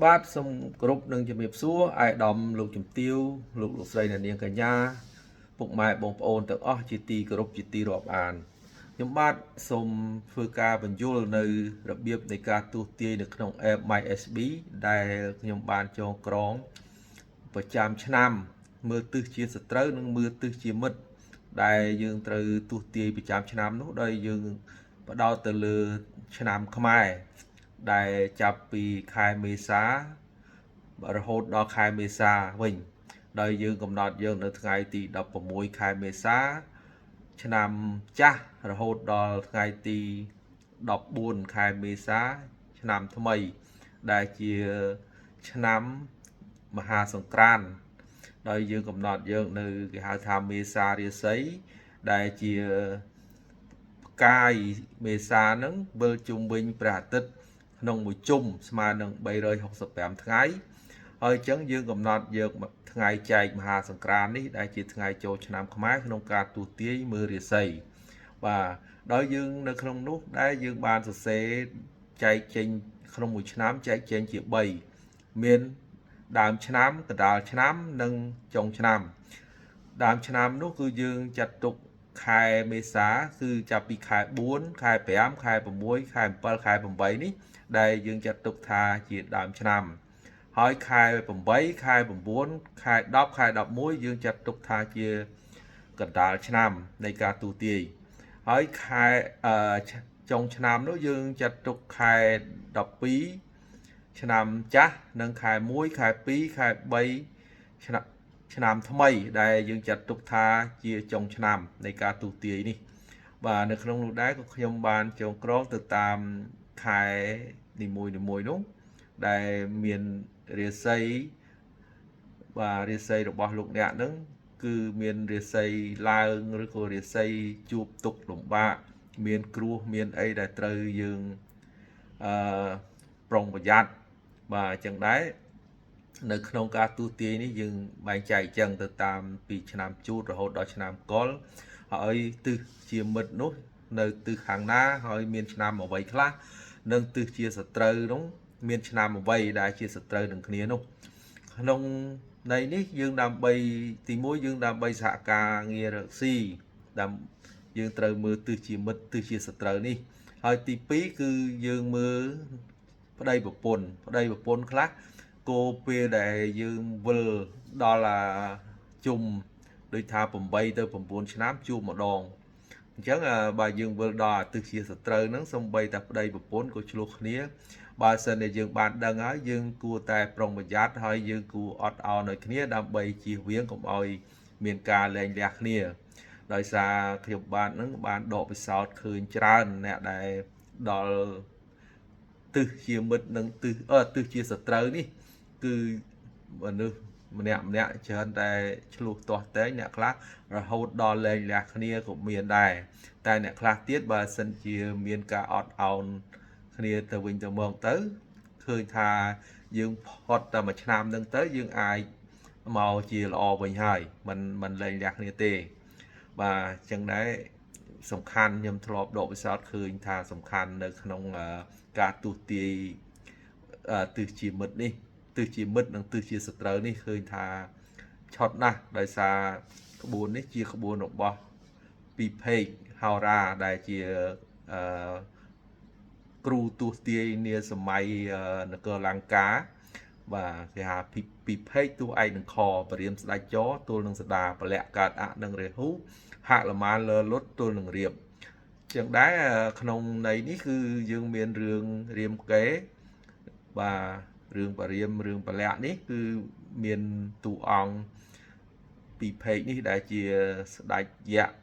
បាទសូមគោរពនឹងជំរាបសួរអាយដាមលោកជំទាវលោកស្រីអ្នកនាងកញ្ញាពុកម៉ែបងប្អូនទាំងអស់ជាទីគោរពជាទីរាប់អានខ្ញុំបាទសូមធ្វើការបញ្យល់នៅរបៀបនៃការទស្សន៍ទាយនៅក្នុង app MySB ដែលខ្ញុំបានចងក្រងប្រចាំឆ្នាំមើលទិសជាសត្រូវនិងមើលទិសជាមិត្តដែលយើងត្រូវទស្សន៍ទាយប្រចាំឆ្នាំនោះដោយយើងបដោតទៅលើឆ្នាំខ្មែរដែលចាប់ពីខែមេសារហូតដល់ខែមេសាវិញដោយយើងកំណត់យើងនៅថ្ងៃទី16ខែមេសាឆ្នាំចាស់រហូតដល់ថ្ងៃទី14ខែមេសាឆ្នាំថ្មីដែលជាឆ្នាំមហាសង្ក្រាន្តដោយយើងកំណត់យើងនៅគេហៅថាមេសារាសីដែលជាផ្កាយមេសានឹងវិលជុំវិញព្រះអាទិត្យក្នុងមួយជុំស្មើនឹង365ថ្ងៃហើយអញ្ចឹងយើងកំណត់យកថ្ងៃចែកមហាសង្ក្រាន្តនេះដែលជាថ្ងៃចូលឆ្នាំខ្មែរក្នុងការទស្សន៍ទាយមើលរាសីបាទដោយយើងនៅក្នុងនោះដែលយើងបានសរសេរចែកចេញក្នុងមួយឆ្នាំចែកចេញជា3មានដើមឆ្នាំកណ្ដាលឆ្នាំនិងចុងឆ្នាំដើមឆ្នាំនោះគឺយើងចាត់ទុកខែមេសាគឺចាប់ពីខែ4ខែ5ខែ6ខែ7ខែ8នេះដែលយើងចាត់ទុកថាជាដើមឆ្នាំហើយខែ8ខែ9ខែ10ខែ11យើងចាត់ទុកថាជាកណ្ដាលឆ្នាំនៃការទស្សន៍ទាយហើយខែចុងឆ្នាំនោះយើងចាត់ទុកខែ12ឆ្នាំចាស់និងខែ1ខែ2ខែ3ឆ្នាំថ្មីដែលយើងចាត់ទុកថាជាចុងឆ្នាំនៃការទស្សន៍ទាយនេះបាទនៅក្នុងនោះដែរក៏ខ្ញុំបានចងក្រងទៅតាមខែនីមួយៗនោះដែលមានរាសីបាទរាសីរបស់លោកអ្នកនឹងគឺមានរាសីឡើងឬក៏រាសីជួបទុក្ខលំបាកមានគ្រោះមានអីដែលត្រូវយើងប្រុងប្រយ័ត្នបាទអញ្ចឹងដែរនៅក្នុងការទស្សន៍ទាយនេះយើងបែងចែកអញ្ចឹងទៅតាមពីឆ្នាំជូតរហូតដល់ឆ្នាំកុរហើយទិសជាមិត្តនោះនៅទិសខាងណាហើយមានឆ្នាំអ្វីខ្លះនិងទិសជាសត្រូវនោះមានឆ្នាំអ្វីដែលជាសត្រូវនឹងគ្នានោះក្នុងន័យនេះយើងដើម្បីទី1យើងដើម្បីសហការងាររកស៊ីដើម្បីយើងត្រូវមើលទិសជាមិត្តទិសជាសត្រូវនេះហើយទី2គឺយើងមើលប្តីប្រពន្ធខ្លះគោពេលដែលយើងវិលដល់ជុំដូចថា8ទៅ9ឆ្នាំជួបម្ដងអញ្ចឹងបើយើងវិលដល់ទិសជាសត្រូវហ្នឹងសំបីតែប្តីប្រពន្ធក៏ឆ្លោះគ្នាបើសិនតែយើងបានដឹងហើយយើងគួរតែប្រុងប្រយ័ត្នហើយយើងគួរអត់ឱនឲ្យគ្នាដើម្បីជៀសវាងកុំឲ្យមានការលែងលះគ្នាដោយសារខ្ញុំបាននឹងបានដកពិសោធន៍ឃើញច្រើនអ្នកដែលដល់ទិសជាមិត្តនិងទិសជាសត្រូវនេះគឺមនុស្សម្នាក់ច្រើនតែឆ្លោះទាស់តែងអ្នកខ្លះរហូតដល់លែងលះគ្នាក៏មានដែរតែអ្នកខ្លះទៀតបើសិនជាមានការអត់ឱនគ្នាទៅវិញទៅមកទៅឃើញថាយើងផុតតែមួយឆ្នាំហ្នឹងទៅយើងអាចមកជាល្អវិញហើយมันលែងលះគ្នាទេបាទអញ្ចឹងដែរសំខាន់ខ្ញុំធ្លាប់ដកពិសោធន៍ឃើញថាសំខាន់នៅក្នុងការទស្សន៍ទាយទិសជាមិត្តនេះទិសជាមិត្តនិងទិសជាសត្រូវនេះឃើញថាឆុតណាស់ដោយសារក្បួននេះជាក្បួនរបស់ពីភេកហោរាដែលជាគ្រូទស្សន៍ទាយនាសម័យនគរលង្កាបាទគេហៅពីភេកទោះឯកនឹងខបរិមស្ដេចចទល់នឹងសដាពលៈកើតអនឹងរាហូហលមានលើលុតទល់នឹងរៀបចឹងដែរក្នុងន័យនេះគឺយើងមានរឿងរាមកេរ្តិ៍បាទរឿងបរិមរឿងពលៈនេះគឺមានតួអង្គពីភេកនេះដែលជាស្ដេចយក្ស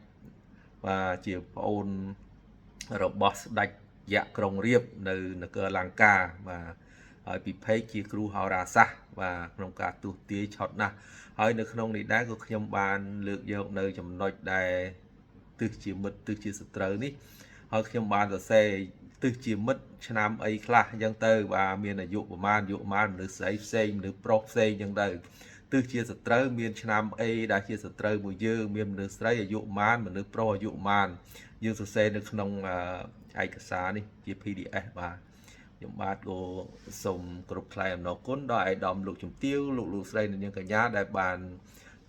បាទជាប្អូនរបស់ស្ដេចយក្សក្រុងរាពណ៍នៅនគរលង្កាបាទហើយពីភេកជាគ្រូហោរាសាស្ត្របាទក្នុងការទស្សន៍ទាយឆុតណាស់ហើយនៅក្នុងនេះដែរក៏ខ្ញុំបានលើកយកនៅចំណុចដែលទិសជាមិត្តទិសជាសត្រូវនេះហើយខ្ញុំបានសរសេរទិសជាមិត្តឆ្នាំអីខ្លះអញ្ចឹងទៅបាទមានអាយុប្រមាណមនុស្សស្រីផ្សេងមនុស្សប្រុសផ្សេងអញ្ចឹងទៅទិសជាសត្រូវមានឆ្នាំអីដែលជាសត្រូវមួយយើងមានមនុស្សស្រីអាយុប្រមាណមនុស្សប្រុសអាយុប្រមាណយើងសរសេរនៅក្នុងឯកសារនេះជា PDF បាទ ខ្ញុំបាទក៏សូមគោរពថ្លែងអំណរគុណដល់អាយដាមលោកជំទាវលោកស្រីនិងនាងកញ្ញាដែលបាន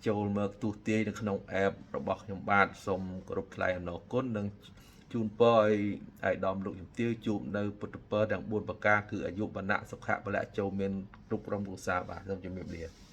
ចូលមកទូទាយនៅក្នុង app របស់ខ្ញុំបាទសូមគោរពថ្លែងអំណរគុណនិងជូនពរឲ្យអាយដាមលោកជំទាវជួបនៅពុទ្ធពរទាំង4ប្រការគឺអាយុវណ្ណៈសុខៈពលៈចូលមានគ្រប់ក្រុមគ្រួសារបាទសូមជម្រាបលា